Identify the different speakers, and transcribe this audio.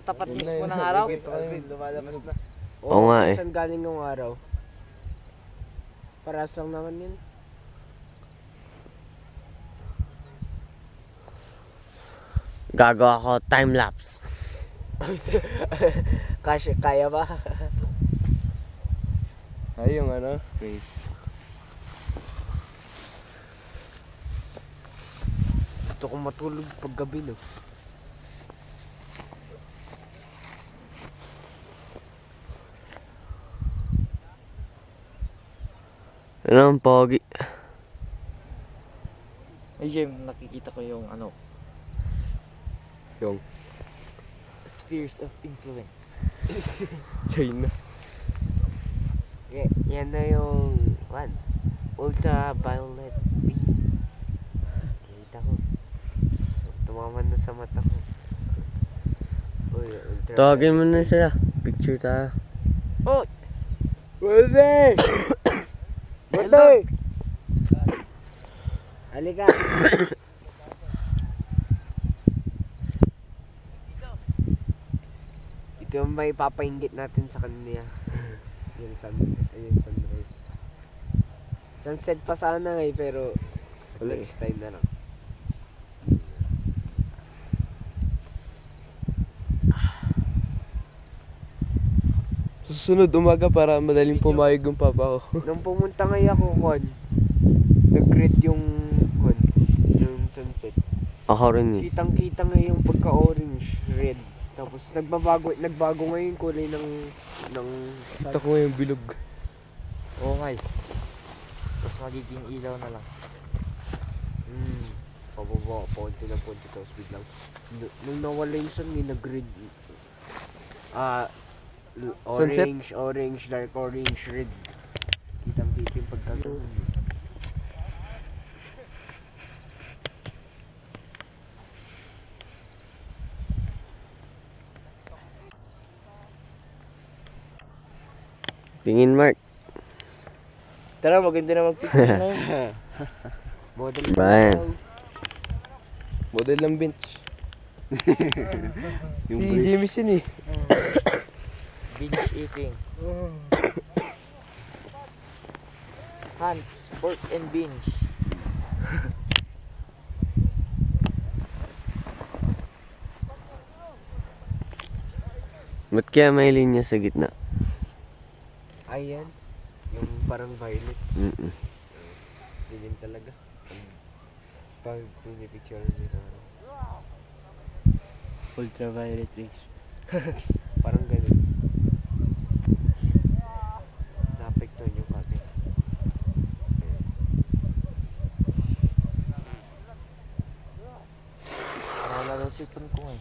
Speaker 1: tapat mismo ng araw.
Speaker 2: Alvin, lumalabas na.
Speaker 3: Oo nga eh.
Speaker 4: Saan galing yung araw? Paras lang naman yun.
Speaker 3: Gagawa ako time-lapse.
Speaker 4: Kaya ba?
Speaker 2: Ay, yung ano, race.
Speaker 4: Gusto kong matulog pag gabi, no?
Speaker 3: Ano ang pogi?
Speaker 1: Ay, Jem, nakikita ko yung ano,
Speaker 2: Yung
Speaker 1: spheres of influence.
Speaker 2: China.
Speaker 4: Yan na yung ultraviolet B. Kita ko. Tumaman na sa mata ko. Uy, ultraviolet.
Speaker 3: Tawagin mo na sila. Picture tayo.
Speaker 4: Oh! Pwede! Pwede! Halika! Ito yung may papainggit natin sa kanila. Yung sunset, yung sunrise. Sunset pa sana eh, pero next time na lang.
Speaker 2: Susunod umaga para madaling pumayag yung papa ko.
Speaker 4: Nung pumunta ngayon ako, nag-greet yung sunset.
Speaker 3: Ako rin eh.
Speaker 4: Kitang-kita ngayon yung pagka-orange, red. Tapos nagbago ngayon yung kulay ng
Speaker 2: Kita ko yung bilog.
Speaker 1: Oo nga eh. Tapos magiging ilaw na lang.
Speaker 4: Pababa, paunti na paunti, tapos biglang nung nawala yung sun, nag-red. Orange, dark orange, red. Kitang-kita yung pagkagano'n.
Speaker 3: Tingin, Mark.
Speaker 4: Tara, maganda na mag-picture na yun. Model
Speaker 3: Brian.
Speaker 2: Model ng bench.
Speaker 4: Yung
Speaker 2: Si Jameson eh.
Speaker 1: Binge eating. Hunts, pork and binge.
Speaker 3: Ba't kaya may linya sa gitna?
Speaker 4: Ayan. Yung parang violet. Ganyan talaga. Pag pinipicture nila.
Speaker 1: Ultraviolet rays.
Speaker 4: Parang ganun. Naapektuhan yung camera.
Speaker 1: Nawala daw sipon ko eh.